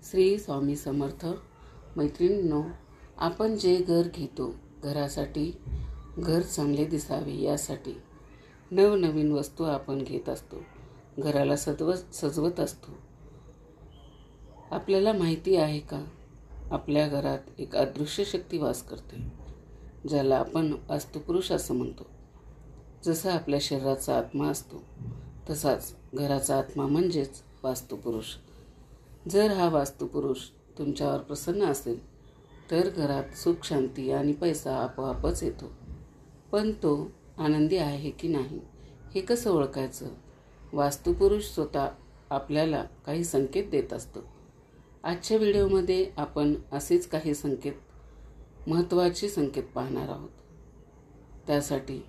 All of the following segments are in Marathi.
श्री स्वामी समर्थ. मैत्रिणींनो, आपण जे घर घेतो घरासाठी, घर चांगले दिसावे यासाठी नवनवीन वस्तू आपण घेत असतो, घराला सजवत असतो. आपल्याला माहिती आहे का, आपल्या घरात एक अदृश्य शक्ती वास करते, ज्याला आपण वास्तुपुरुष असं म्हणतो. जसा आपल्या शरीराचा आत्मा असतो, तसाच घराचा आत्मा म्हणजेच वास्तुपुरुष. जर हा वास्तुपुरुष तुमच्यावर प्रसन्न असेल तर घरात सुख, शांती आणि पैसा आपोआपच येतो. पण तो आनंदी आहे की नाही हे कसं ओळखायचं? वास्तुपुरुष स्वतः आपल्याला काही संकेत देत असतो. आजच्या व्हिडिओमध्ये आपण असेच काही महत्त्वाचे संकेत पाहणार आहोत. त्यासाठी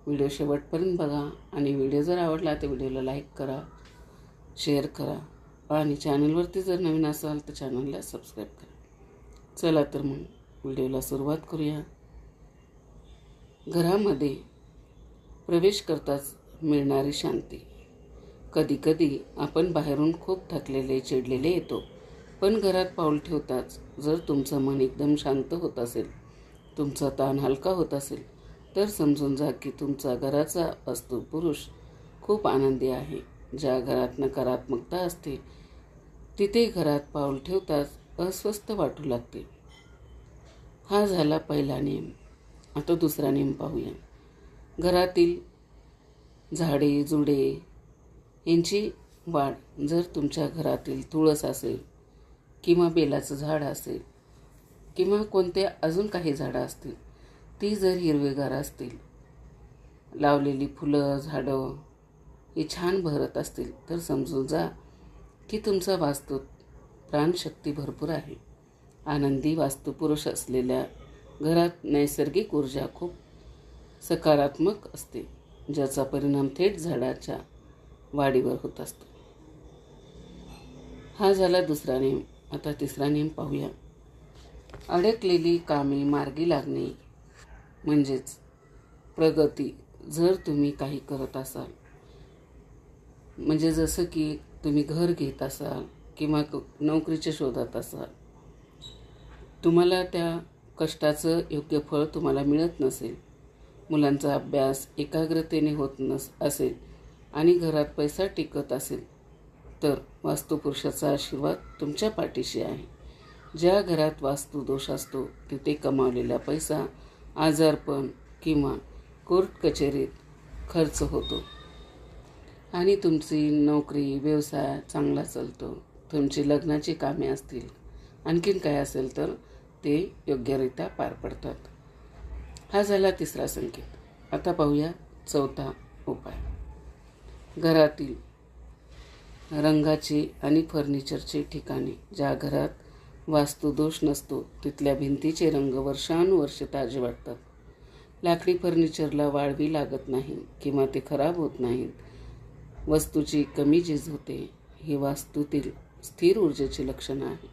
व्हिडिओ शेवटपर्यंत बघा आणि व्हिडिओ जर आवडला तर व्हिडिओला लाईक करा, शेअर करा आणि चॅनलवरती जर नवीन असाल तर चॅनलला सबस्क्राईब करा. चला तर मग व्हिडिओला सुरुवात करूया. घरामध्ये प्रवेश करताच मिळणारी शांती. कधीकधी आपण बाहेरून खूप थकलेले, चिडलेले येतो, पण घरात पाऊल ठेवताच जर तुमचं मन एकदम शांत होत असेल, तुमचा ताण हलका होत असेल, तर समजून जा की तुमचा घराचा वास्तुपुरुष खूप आनंदी आहे. ज्या घरात नकारात्मकता असते तिथे घरात पाऊल ठेवताच अस्वस्थ वाटू लागते. हा झाला पहिला नियम. आता दुसरा नियम पाहूया. घरातील झाडे, जुडे यांची वाढ. जर तुमच्या घरातील तुळस असेल किंवा बेलाचं झाड असेल किंवा कोणते अजून काही झाडं असतील, ती जर हिरवेगार असतील, लावलेली फुलं, झाडं हे छान बहरत असतील, तर समजून जा की तुमचा वास्तूत प्राणशक्ती भरपूर आहे. आनंदी वास्तुपुरुष असलेल्या घरात नैसर्गिक ऊर्जा खूप सकारात्मक असते, ज्याचा परिणाम थेट झाडाच्या वाढीवर होत असतो. हा झाला दुसरा नियम. आता तिसरा नियम पाहूया. अडकलेली कामे मार्गी लागणे म्हणजेच प्रगती. जर तुम्ही काही करत असाल, म्हणजे जसं की तुम्ही घर घेत असाल किंवा नोकरीच्या शोधात असाल, तुम्हाला त्या कष्टाचं योग्य फळ तुम्हाला मिळत नसेल, मुलांचा अभ्यास एकाग्रतेने होत असेल आणि घरात पैसा टिकत असेल, तर वास्तुपुरुषाचा आशीर्वाद तुमच्या पाठीशी आहे. ज्या घरात वास्तुदोष असतो तिथे कमावलेला पैसा आजारपण किंवा कोर्ट कचेरीत खर्च होतो आणि तुमची नोकरी, व्यवसाय चांगला चालतो. तुमची लग्नाची कामे असतील, आणखीन काय असेल तर ते योग्यरित्या पार पडतात. हा झाला तिसरा संकेत. आता पाहूया चौथा उपाय. घरातील रंगाची आणि फर्निचरची ठिकाणे. ज्या घरात वास्तुदोष नसतो तिथल्या भिंतीचे रंग वर्षानुवर्षे ताजे वाटतात. लाकडी फर्निचरला वाळवी लागत नाही किंवा ते खराब होत नाहीत. वस्तूची कमी झीज होते. ही वास्तूतील स्थिर ऊर्जेचे लक्षण आहे.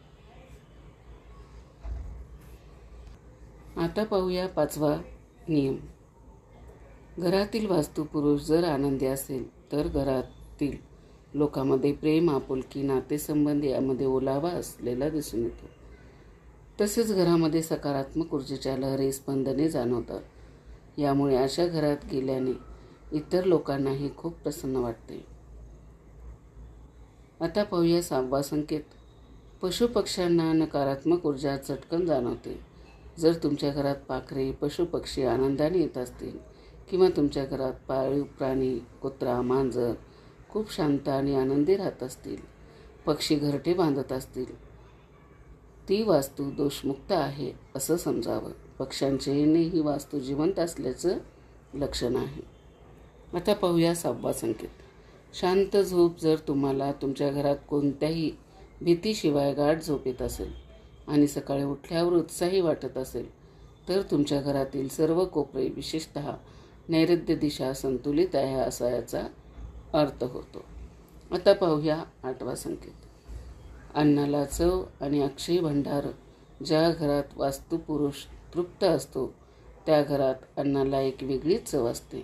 आता पाहूया पाचवा नियम. घरातील वास्तुपुरुष जर आनंदी असेल तर घरातील लोकांमध्ये प्रेम, आपुलकी, नातेसंबंध यामध्ये ओलावा असलेला दिसून येतो. तसेच घरामध्ये सकारात्मक ऊर्जेच्या लहरी, स्पंदने जाणवतात. यामुळे अशा घरात गेल्याने इतर लोकांनाही खूप प्रसन्न वाटते. आता पाहूया सहावा संकेत. पशुपक्ष्यांना नकारात्मक ऊर्जा चटकन जाणवते. जर तुमच्या घरात पाखरे, पशुपक्षी आनंदाने येत असतील किंवा तुमच्या घरात पाळीव प्राणी, कुत्रा, मांजर खूप शांत आणि आनंदी राहत असतील, पक्षी घरटे बांधत असतील, ती वास्तू दोषमुक्त आहे असं समजावं. पक्ष्यांचे येणे ही वास्तू जिवंत असल्याचं लक्षण आहे. आता पाहूया सहावा संकेत. शांत झोप. जर तुम्हाला तुमच्या घरात कोणत्याही भीतीशिवाय गाढ झोप येत असेल आणि सकाळी उठल्यावर उत्साही वाटत असेल, तर तुमच्या घरातील सर्व कोपरे, विशेषतः नैऋत्य दिशा संतुलित आहे असा याचा अर्थ होतो. आता पाहूया आठवा संकेत. अन्नाला चव आणि अक्षय भंडार. ज्या घरात वास्तुपुरुष तृप्त असतो त्या घरात अन्नाला एक वेगळीच चव असते.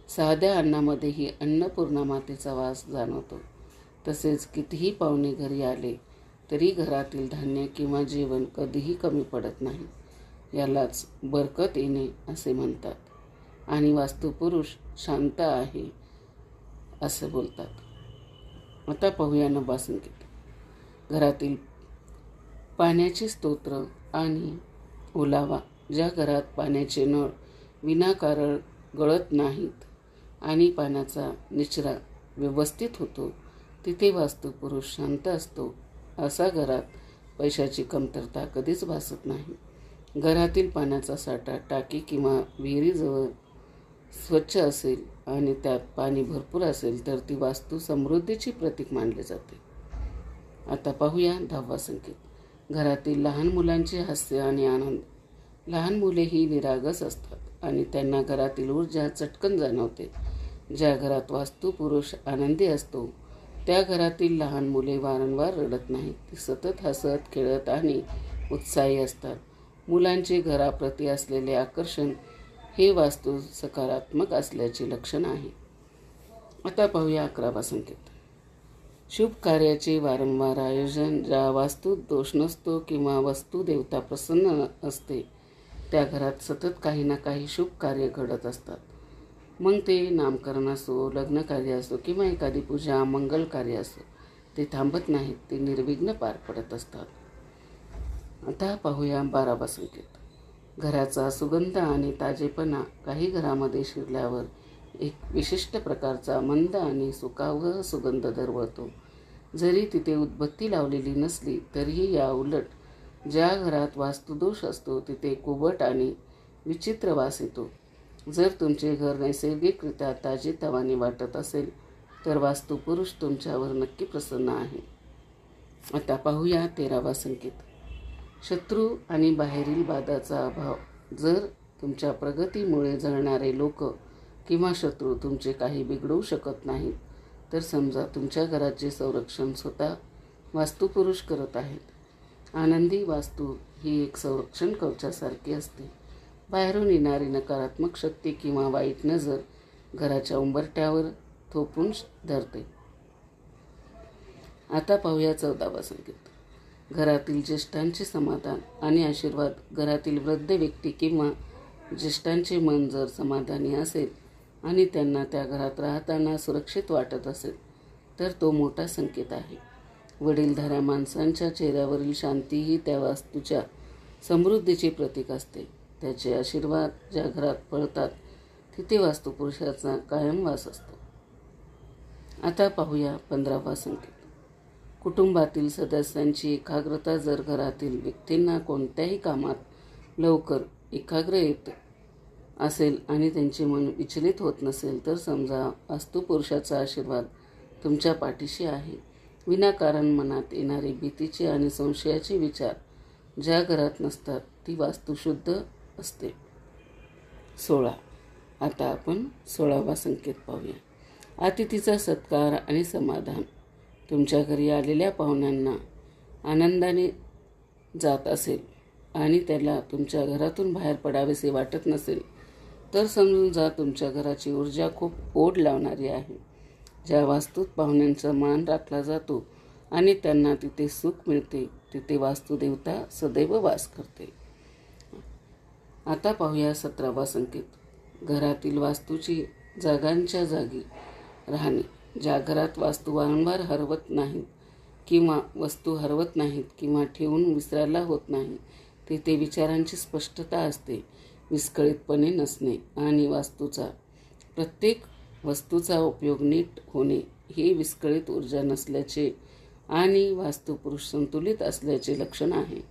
साध्या अन्नामध्येही अन्नपूर्णा मातेचा वास जाणवतो. तसेच कितीही पाहुणे घरी आले तरी घरातील धान्य किंवा जेवण कधीही कमी पडत नाही. यालाच बरकत येणे असे म्हणतात आणि वास्तुपुरुष शांत आहे असं बोलतात. आता पाहूया नववा संकेत. घरातील पाण्याचे स्तोत्र आणि ओलावा. ज्या घरात पाण्याचे नळ विनाकारण गळत नाहीत आणि पाण्याचा निचरा व्यवस्थित होतो तिथे वास्तुपुरुष शांत असतो. असा घरात पैशाची कमतरता कधीच भासत नाही. घरातील पाण्याचा साठा टाकी किंवा विहिरीजवळ स्वच्छ असेल आणि त्यात पाणी भरपूर असेल तर ती वास्तू समृद्धीची प्रतीक मानली जाते. आता पाहूया 10वा संकेत. घरातील लहान मुलांचे हास्य आणि आनंद. लहान मुले ही निरागस असतात आणि त्यांना घरातील ऊर्जा चटकन जाणवते. ज्या घरात वास्तुपुरुष आनंदी असतो त्या घरातील लहान मुले वारंवार रडत नाहीत. ती सतत हसत खेळत आणि उत्साही असतात. मुलांचे घराप्रती असलेले आकर्षण हे वास्तू सकारात्मक असल्याचे लक्षण आहे. आता पाहूया 11वा संकेत. शुभ कार्याचे वारंवार आयोजन. ज्या वास्तूत दोष नसतो किंवा वस्तू देवता प्रसन्न असते त्या घरात सतत काही ना काही शुभ कार्य घडत असतात. मग ते नामकरण असो, लग्न कार्य असो किंवा एखादी पूजा, मंगल कार्य असो, ते थांबत नाहीत. ते निर्विघ्न पार पडत असतात. आता पाहूया 12वा संकेत. घराचा सुगंध आणि ताजेपणा. काही घरामध्ये शिरल्यावर एक विशिष्ट प्रकारचा मंद आणि सुखावह सुगंध दरवळतो. जरी तिथे उदबत्ती लावलेली नसली तरीही या उलट ज्या घरात वास्तुदोष असतो तिथे कुबट आणि विचित्र वास येतो. जर तुमचे घर नैसर्गिकरित्या ताजेतवाने वाटत असेल तर वास्तुपुरुष तुमच्यावर नक्की प्रसन्न आहे. आता पाहूया 13वा संकेत. शत्रू आणि बाहेरील बाधाचा अभाव. जर तुमच्या प्रगतीमुळे जळणारे लोक किंवा शत्रू तुमचे काही बिघडवू शकत नाहीत तर समजा तुमच्या घराचे संरक्षण स्वतः वास्तुपुरुष करत आहेत. आनंदी वास्तू ही एक संरक्षण कवचासारखी असते. बाहेरून येणारी नकारात्मक शक्ती किंवा वाईट नजर घराच्या उंबरठ्यावर थोपून धरते. आता पाहूया 14वा संकेत. घरातील ज्येष्ठांचे समाधान आणि आशीर्वाद. घरातील वृद्ध व्यक्ती किंवा ज्येष्ठांचे मन जर समाधानी असेल आणि त्यांना त्या घरात राहताना सुरक्षित वाटत असेल तर तो मोठा संकेत आहे. वडीलधाऱ्या माणसांच्या चेहऱ्यावरील शांती ही त्या वास्तूच्या समृद्धीचे प्रतीक असते. त्याचे आशीर्वाद ज्या घरात पळतात तिथे वास्तुपुरुषाचा कायम वास असतो. आता पाहूया 15वा संकेत. कुटुंबातील सदस्यांची एकाग्रता. जर घरातील व्यक्तींना कोणत्याही कामात लवकर एकाग्र येत असेल आणि त्यांचे मन विचलित होत नसेल तर समजा वास्तुपुरुषाचा आशीर्वाद तुमच्या पाठीशी आहे. विनाकारण मनात येणारे भीतीचे आणि संशयाचे विचार ज्या घरात नसतात ती वास्तू शुद्ध असते. 16. आता आपण 16वा संकेत पाहूया. अतिथीचा सत्कार आणि समाधान. तुमच्या घरी आलेल्या पाहुण्यांना आनंदाने जात असेल आणि त्याला तुमच्या घरातून बाहेर पडावेसे वाटत नसेल तर समजून जा तुमच्या घराची ऊर्जा खूप ओढ लावणारी आहे. ज्या वास्तूत पाहुण्यांचा मान राखला जातो आणि त्यांना तिथे सुख मिळते तिथे वास्तुदेवता सदैव वास करते. आता पाहूया 17वा संकेत. घरातील वास्तूची जागांच्या जागी राहणे. ज्या घरात वास्तू वारंवार हरवत नाहीत किंवा वस्तू हरवत नाहीत किंवा ठेवून विसरायला होत नाही तिथे विचारांची स्पष्टता असते. विस्कळीतपणे नसणे आणि प्रत्येक वस्तूचा उपयोग नीट होणे हे विस्कळीत ऊर्जा नसल्याचे आणि वास्तुपुरुष संतुलित असल्याचे लक्षण आहे.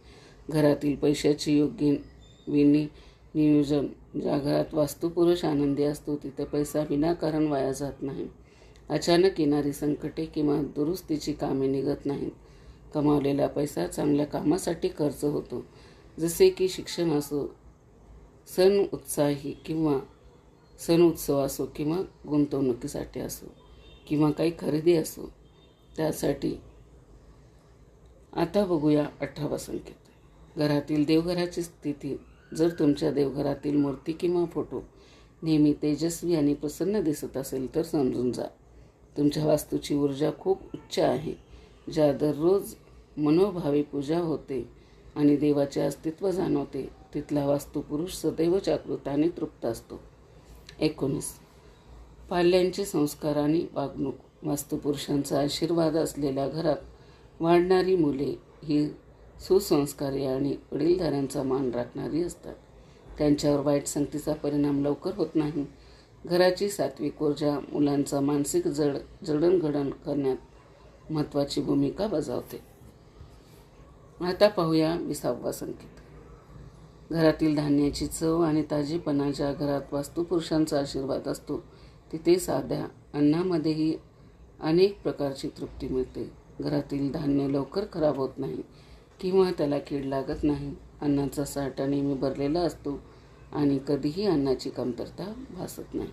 घरातील पैशाचे योग्य नियोजन. ज्या घरात वास्तुपुरुष आनंदी असतो तिथे पैसा विनाकारण वाया जात नाही. अचानक येणारी संकटे किंवा दुरुस्तीची कामे निघत नाहीत. कमावलेला पैसा चांगल्या कामासाठी खर्च होतो, जसे की शिक्षण असो, सण उत्सव असो किंवा गुंतवणुकीसाठी असो किंवा काही खरेदी असो त्यासाठी. आता बघूया 18वा संकेत. घरातील देवघराची स्थिती. जर तुमच्या देवघरातील मूर्ती किंवा फोटो नेहमी तेजस्वी आणि प्रसन्न दिसत असेल तर समजून जा तुमच्या वास्तूची ऊर्जा खूप उच्च आहे. ज्या दररोज मनोभावे पूजा होते आणि देवाचे अस्तित्व जाणवते तिथला वास्तुपुरुष सदैव जागृत आणि तृप्त असतो. 19. पाल्यांचे संस्कार आणि वागणूक. वास्तुपुरुषांचा आशीर्वाद असलेल्या घरात वाढणारी मुले ही सुसंस्कारी आणि वडीलधाऱ्यांचा मान राखणारी असतात. त्यांच्यावर वाईट संगतीचा परिणाम लवकर होत नाही. घराची सात्विक ऊर्जा मुलांचा मानसिक जडणघडण करण्यात महत्त्वाची भूमिका बजावते. आता पाहूया 20वा संकेत. घरातील धान्याची चव आणि ताजेपणा. ज्या घरात वास्तुपुरुषांचा आशीर्वाद असतो तिथे साध्या अन्नामध्येही अनेक प्रकारची तृप्ती मिळते. घरातील धान्य लवकर खराब होत नाही किंवा त्याला कीड लागत नाही. अन्नाचा साठा नेहमी भरलेला असतो आणि कधीही अन्नाची कमतरता भासत नाही.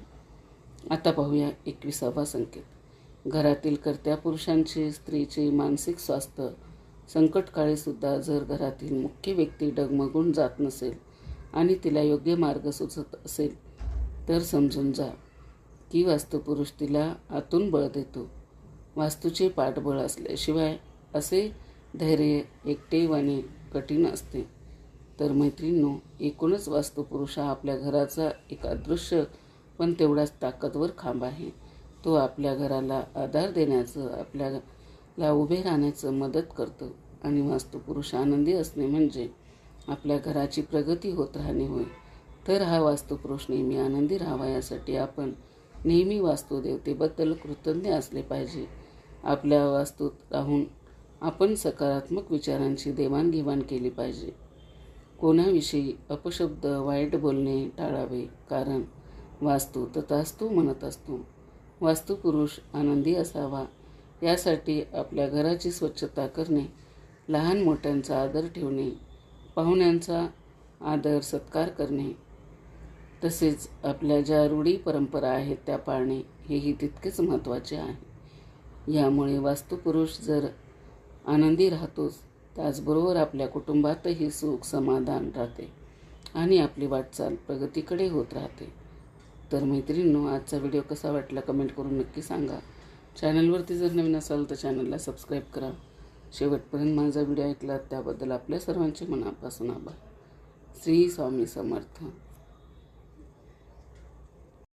आता पाहूया 21वा संकेत. घरातील कर्त्या पुरुषांचे स्त्रीचे मानसिक स्वास्थ्य. संकटकाळीसुद्धा जर घरातील मुख्य व्यक्ती डगमगून जात नसेल आणि तिला योग्य मार्ग सुचत असेल तर समजून जा की वास्तुपुरुष तिला आतून बळ देतो. वास्तूचे पाठबळ असल्याशिवाय असे धैर्य एकटेवाने कठीण असते. तर मैत्रिणींनो, एकूणच वास्तुपुरुष हा आपल्या घराचा एक अदृश्य पण तेवढाच ताकदवर खांब आहे. तो आपल्या घराला आधार देण्याचं, आपल्याला उभे राहण्याचं मदत करतो. आणि वास्तुपुरुष आनंदी असणे म्हणजे आपल्या घराची प्रगती होत राहणे होय. तर हा वास्तुपुरुष नेहमी आनंदी राहावा यासाठी आपण नेहमी वास्तुदेवतेबद्दल कृतज्ञ असले पाहिजे. आपल्या वास्तूत राहून आपण सकारात्मक विचारांची देवाणघेवाण केली पाहिजे. कोणाविषयी अपशब्द, वाईट बोलणे टाळावे, कारण वास्तू तथास्तु म्हणत असतो. वास्तुपुरुष आनंदी असावा यासाठी आपल्या घराची स्वच्छता करणे, लहान मोठ्यांचा आदर ठेवणे, पाहुण्यांचा आदर सत्कार करणे, तसेच आपल्या ज्या रूढी परंपरा आहेत त्या पाळणे हेही तितकेच महत्त्वाचे आहे. यामुळे वास्तुपुरुष जर आनंदी राहतोच, त्याचबरोबर आपल्या कुटुंबातही सुख समाधान राहते आणि आपली वाटचाल प्रगतीकडे होत राहते. तर मैत्रिणींनो, आजचा व्हिडिओ कसा वाटला कमेंट करून नक्की सांगा. चॅनलवरती जर नवीन असाल तर चॅनलला सबस्क्राईब करा. शेवटपर्यंत माझा व्हिडिओ ऐकलात त्याबद्दल आपल्या सर्वांचे मनापासून आभार. श्री स्वामी समर्थ.